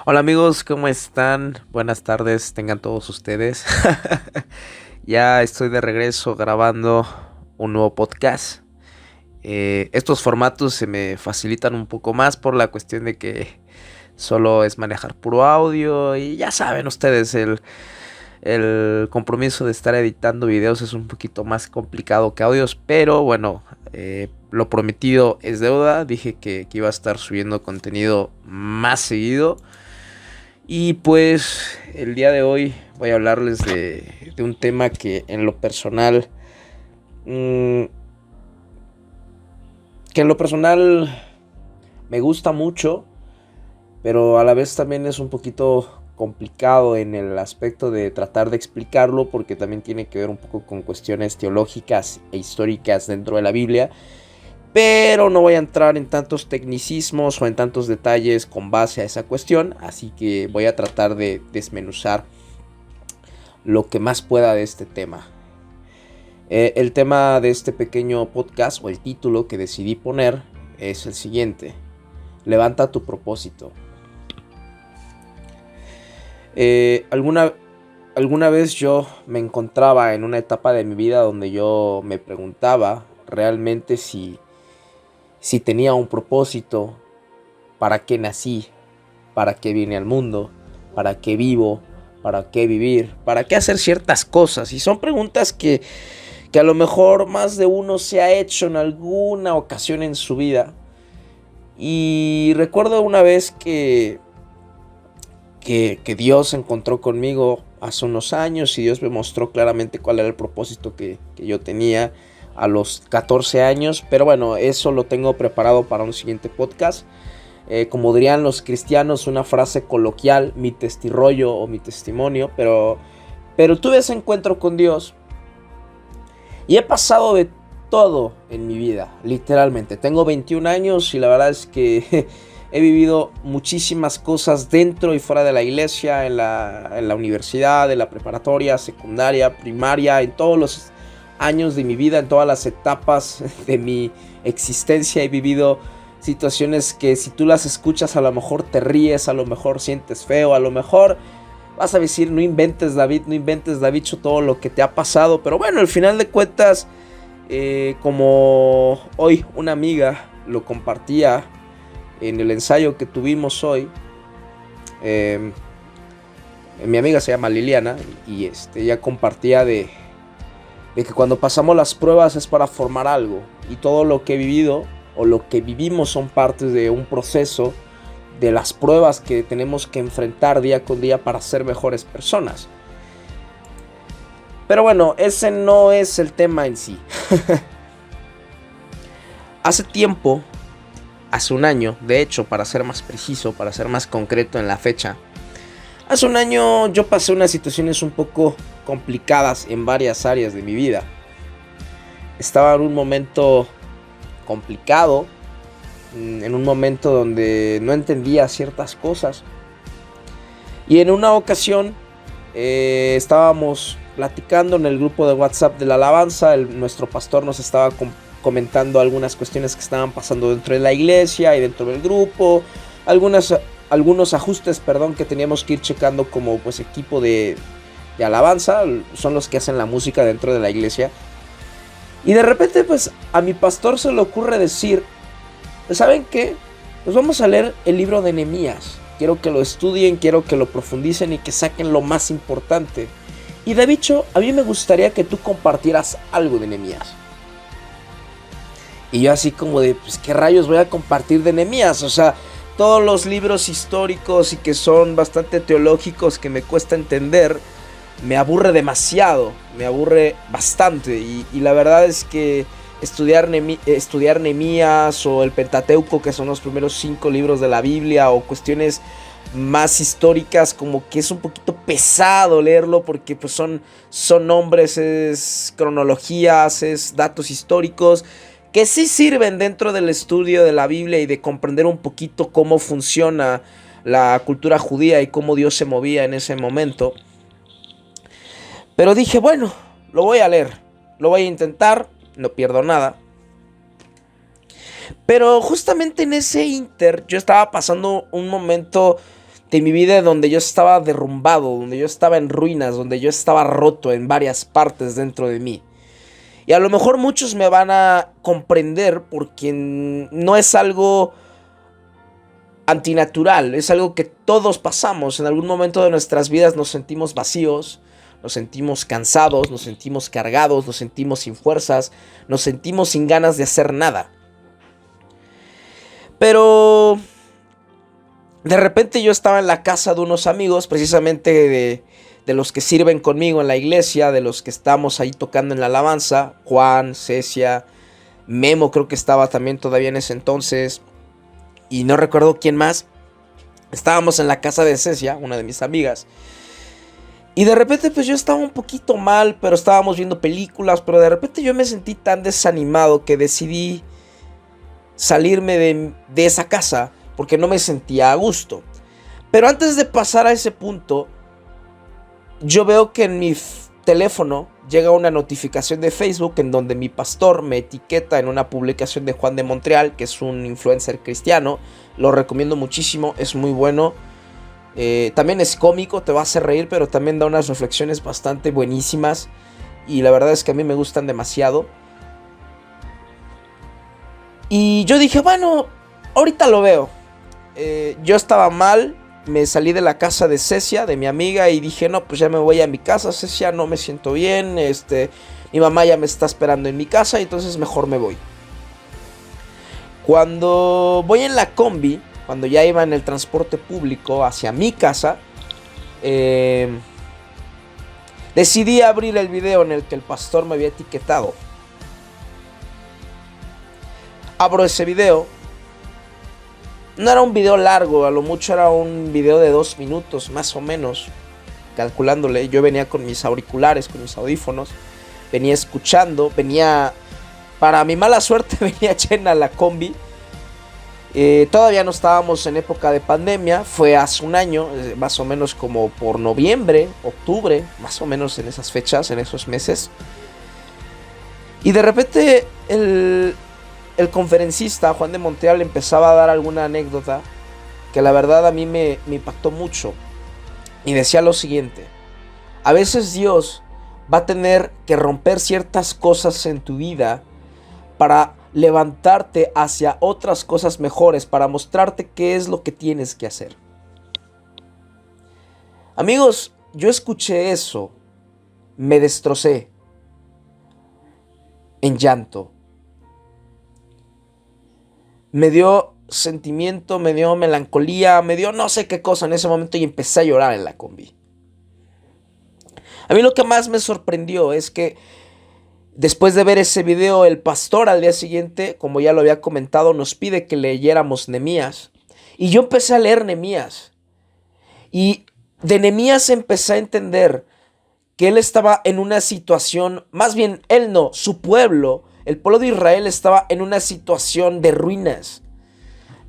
Hola amigos, ¿cómo están? Buenas tardes, tengan todos ustedes. Ya estoy de regreso grabando un nuevo podcast. Estos formatos se me facilitan un poco más por la cuestión de que solo es manejar puro audio y ya saben ustedes, el compromiso de estar editando videos es un poquito más complicado que audios, pero bueno, lo prometido es deuda. Dije que iba a estar subiendo contenido más seguido. Y pues el día de hoy voy a hablarles de un tema que en lo personal, mmm, me gusta mucho, pero a la vez también es un poquito complicado en el aspecto de tratar de explicarlo, porque también tiene que ver un poco con cuestiones teológicas e históricas dentro de la Biblia. Pero no voy a entrar en tantos tecnicismos o en tantos detalles con base a esa cuestión, así que voy a tratar de desmenuzar lo que más pueda de este tema. El tema de este pequeño podcast, o el título que decidí poner, es el siguiente: levanta tu propósito. Alguna vez yo me encontraba en una etapa de mi vida donde yo me preguntaba realmente si tenía un propósito, para qué nací, para qué vine al mundo, para qué vivo, para qué vivir, para qué hacer ciertas cosas. Y son preguntas que a lo mejor más de uno se ha hecho en alguna ocasión en su vida. Y recuerdo una vez que Dios se encontró conmigo hace unos años y Dios me mostró claramente cuál era el propósito que yo tenía a los 14 años. Pero bueno, eso lo tengo preparado para un siguiente podcast. Como dirían los cristianos, una frase coloquial: mi testirollo o mi testimonio. Pero tuve ese encuentro con Dios y he pasado de todo en mi vida, literalmente. Tengo 21 años y la verdad es que he vivido muchísimas cosas dentro y fuera de la iglesia, en la universidad, en la preparatoria, secundaria, primaria, en todos los años de mi vida, en todas las etapas de mi existencia. He vivido situaciones que, si tú las escuchas, a lo mejor te ríes, a lo mejor sientes feo, a lo mejor vas a decir: no inventes, David, no inventes, Davidcho, todo lo que te ha pasado. Pero bueno, al final de cuentas, como hoy una amiga lo compartía en el ensayo que tuvimos hoy, eh, mi amiga se llama Liliana, y ella compartía de que cuando pasamos las pruebas es para formar algo, y todo lo que he vivido o lo que vivimos son partes de un proceso, de las pruebas que tenemos que enfrentar día con día para ser mejores personas. Pero bueno, ese no es el tema en sí. Hace tiempo, hace un año, de hecho, para ser más preciso, para ser más concreto en la fecha, hace un año yo pasé unas situaciones un poco complicadas en varias áreas de mi vida. Estaba en un momento complicado, en un momento donde no entendía ciertas cosas. Y en una ocasión estábamos platicando en el grupo de WhatsApp de la alabanza. Nuestro pastor nos estaba comentando algunas cuestiones que estaban pasando dentro de la iglesia y dentro del grupo. Algunos ajustes, que teníamos que ir checando como pues equipo de alabanza. Son los que hacen la música dentro de la iglesia. Y de repente pues a mi pastor se le ocurre decir: ¿saben qué? Pues vamos a leer el libro de Nehemías. Quiero que lo estudien, quiero que lo profundicen y que saquen lo más importante. Y Davidcho, a mí me gustaría que tú compartieras algo de Nehemías. Y yo así como de, pues qué rayos voy a compartir de Nehemías. O sea, todos los libros históricos y que son bastante teológicos, que me cuesta entender, me aburre demasiado, me aburre bastante. Y la verdad es que estudiar Nehemías o el Pentateuco, que son los primeros 5 libros de la Biblia, o cuestiones más históricas, como que es un poquito pesado leerlo, porque pues son nombres, es cronologías, es datos históricos que sí sirven dentro del estudio de la Biblia y de comprender un poquito cómo funciona la cultura judía y cómo Dios se movía en ese momento. Pero dije, bueno, lo voy a leer, lo voy a intentar, no pierdo nada. Pero justamente en ese inter yo estaba pasando un momento de mi vida donde yo estaba derrumbado, donde yo estaba en ruinas, donde yo estaba roto en varias partes dentro de mí. Y a lo mejor muchos me van a comprender porque no es algo antinatural, es algo que todos pasamos. En algún momento de nuestras vidas nos sentimos vacíos, nos sentimos cansados, nos sentimos cargados, nos sentimos sin fuerzas, nos sentimos sin ganas de hacer nada. Pero de repente yo estaba en la casa de unos amigos, precisamente de los que sirven conmigo en la iglesia, de los que estamos ahí tocando en la alabanza, Juan, Cecia, Memo creo que estaba también todavía en ese entonces, y no recuerdo quién más. Estábamos en la casa de Cecia, una de mis amigas, y de repente pues yo estaba un poquito mal, pero estábamos viendo películas, pero de repente yo me sentí tan desanimado que decidí salirme de esa casa porque no me sentía a gusto. Pero antes de pasar a ese punto, yo veo que en mi teléfono llega una notificación de Facebook en donde mi pastor me etiqueta en una publicación de Juan de Montreal, que es un influencer cristiano. Lo recomiendo muchísimo, es muy bueno. También es cómico, te va a hacer reír, pero también da unas reflexiones bastante buenísimas. Y la verdad es que a mí me gustan demasiado. Y yo dije, bueno, ahorita lo veo. Yo estaba mal, me salí de la casa de Cecia, de mi amiga, y dije, no, pues ya me voy a mi casa, Cecia, no me siento bien, mi mamá ya me está esperando en mi casa, y entonces mejor me voy. Cuando voy en la combi, cuando ya iba en el transporte público hacia mi casa, decidí abrir el video en el que el pastor me había etiquetado. Abro ese video. No era un video largo, a lo mucho era un video de 2 minutos, más o menos, calculándole. Yo venía con mis auriculares, con mis audífonos, venía escuchando, para mi mala suerte, venía llena la combi. Todavía no estábamos en época de pandemia, fue hace un año, más o menos como por noviembre, octubre, más o menos en esas fechas, en esos meses. Y de repente el conferencista Juan de Montreal empezaba a dar alguna anécdota que la verdad a mí me impactó mucho. Y decía lo siguiente: a veces Dios va a tener que romper ciertas cosas en tu vida para levantarte hacia otras cosas mejores, para mostrarte qué es lo que tienes que hacer. Amigos, yo escuché eso, me destrocé en llanto. Me dio sentimiento, me dio melancolía, me dio no sé qué cosa en ese momento y empecé a llorar en la combi. A mí lo que más me sorprendió es que después de ver ese video, el pastor al día siguiente, como ya lo había comentado, nos pide que leyéramos Nehemías. Y yo empecé a leer Nehemías. Y de Nehemías empecé a entender que él estaba en una situación, más bien él no, su pueblo, el pueblo de Israel estaba en una situación de ruinas.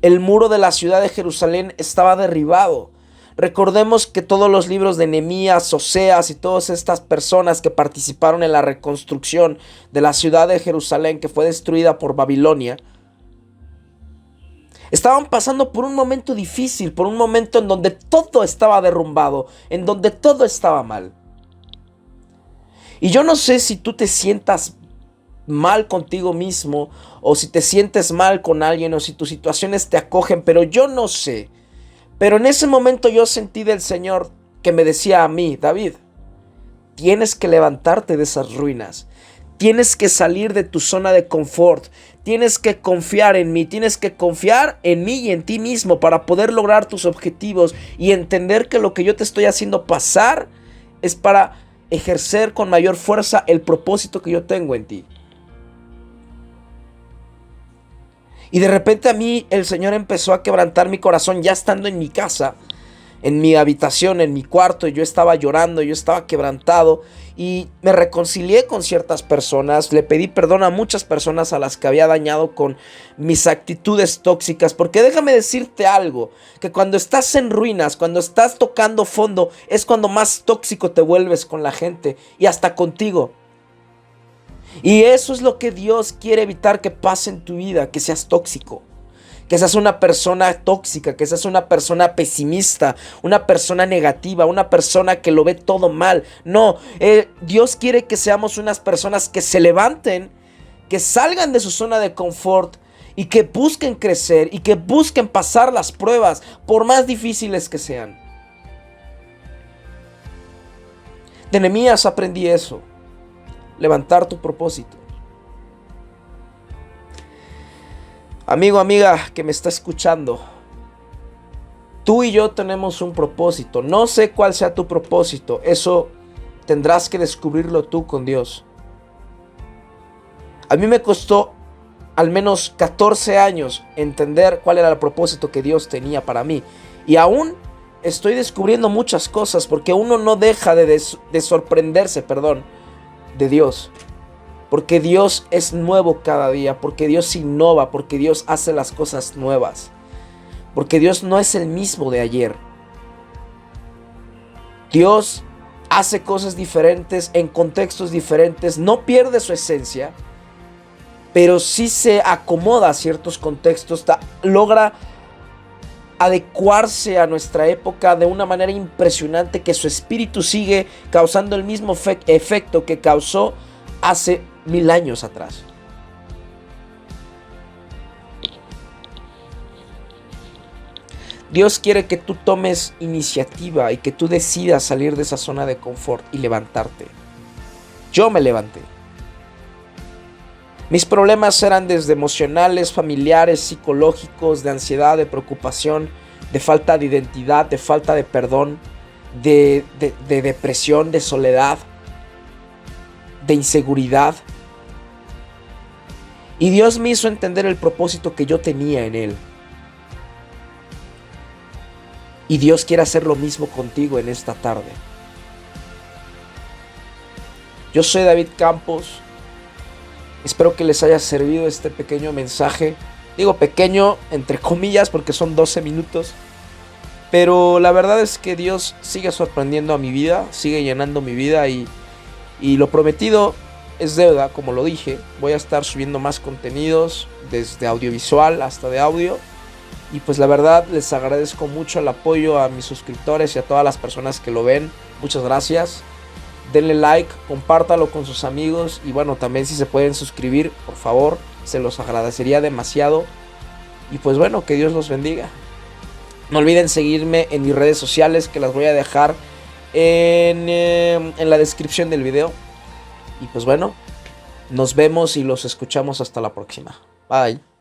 El muro de la ciudad de Jerusalén estaba derribado. Recordemos que todos los libros de Nehemías, Oseas y todas estas personas que participaron en la reconstrucción de la ciudad de Jerusalén que fue destruida por Babilonia, estaban pasando por un momento difícil, por un momento en donde todo estaba derrumbado, en donde todo estaba mal. Y yo no sé si tú te sientas mal contigo mismo, o si te sientes mal con alguien, o si tus situaciones te acogen, pero yo no sé. Pero en ese momento yo sentí del Señor que me decía a mí: David, tienes que levantarte de esas ruinas, tienes que salir de tu zona de confort, tienes que confiar en mí, tienes que confiar en mí y en ti mismo para poder lograr tus objetivos y entender que lo que yo te estoy haciendo pasar es para ejercer con mayor fuerza el propósito que yo tengo en ti. Y de repente a mí el Señor empezó a quebrantar mi corazón ya estando en mi casa, en mi habitación, en mi cuarto. Yo estaba llorando, yo estaba quebrantado y me reconcilié con ciertas personas. Le pedí perdón a muchas personas a las que había dañado con mis actitudes tóxicas. Porque déjame decirte algo, que cuando estás en ruinas, cuando estás tocando fondo, es cuando más tóxico te vuelves con la gente y hasta contigo. Y eso es lo que Dios quiere evitar que pase en tu vida, que seas tóxico, que seas una persona tóxica, que seas una persona pesimista, una persona negativa, una persona que lo ve todo mal. No, Dios quiere que seamos unas personas que se levanten, que salgan de su zona de confort y que busquen crecer y que busquen pasar las pruebas, por más difíciles que sean. De Nehemías aprendí eso, levantar tu propósito. Amigo, amiga que me está escuchando, tú y yo tenemos un propósito. No sé cuál sea tu propósito, eso tendrás que descubrirlo tú con Dios. A mí me costó al menos 14 años entender cuál era el propósito que Dios tenía para mí. Y aún estoy descubriendo muchas cosas porque uno no deja de sorprenderse, de Dios. Porque Dios es nuevo cada día, porque Dios innova, porque Dios hace las cosas nuevas. Porque Dios no es el mismo de ayer. Dios hace cosas diferentes en contextos diferentes, no pierde su esencia, pero sí se acomoda a ciertos contextos, logra adecuarse a nuestra época de una manera impresionante que su espíritu sigue causando el mismo efecto que causó hace 1000 años atrás. Dios quiere que tú tomes iniciativa y que tú decidas salir de esa zona de confort y levantarte. Yo me levanté. Mis problemas eran desde emocionales, familiares, psicológicos, de ansiedad, de preocupación, de falta de identidad, de falta de perdón, de depresión, de soledad, de inseguridad. Y Dios me hizo entender el propósito que yo tenía en Él. Y Dios quiere hacer lo mismo contigo en esta tarde. Yo soy David Campos. Espero que les haya servido este pequeño mensaje. Digo pequeño entre comillas porque son 12 minutos. Pero la verdad es que Dios sigue sorprendiendo a mi vida, sigue llenando mi vida y lo prometido es deuda, como lo dije. Voy a estar subiendo más contenidos, desde audiovisual hasta de audio. Y pues la verdad les agradezco mucho el apoyo a mis suscriptores y a todas las personas que lo ven. Muchas gracias. Denle like, compártalo con sus amigos. Y bueno, también si se pueden suscribir, por favor, se los agradecería demasiado. Y pues bueno, que Dios los bendiga. No olviden seguirme en mis redes sociales, que las voy a dejar en la descripción del video. Y pues bueno, nos vemos y los escuchamos hasta la próxima. Bye.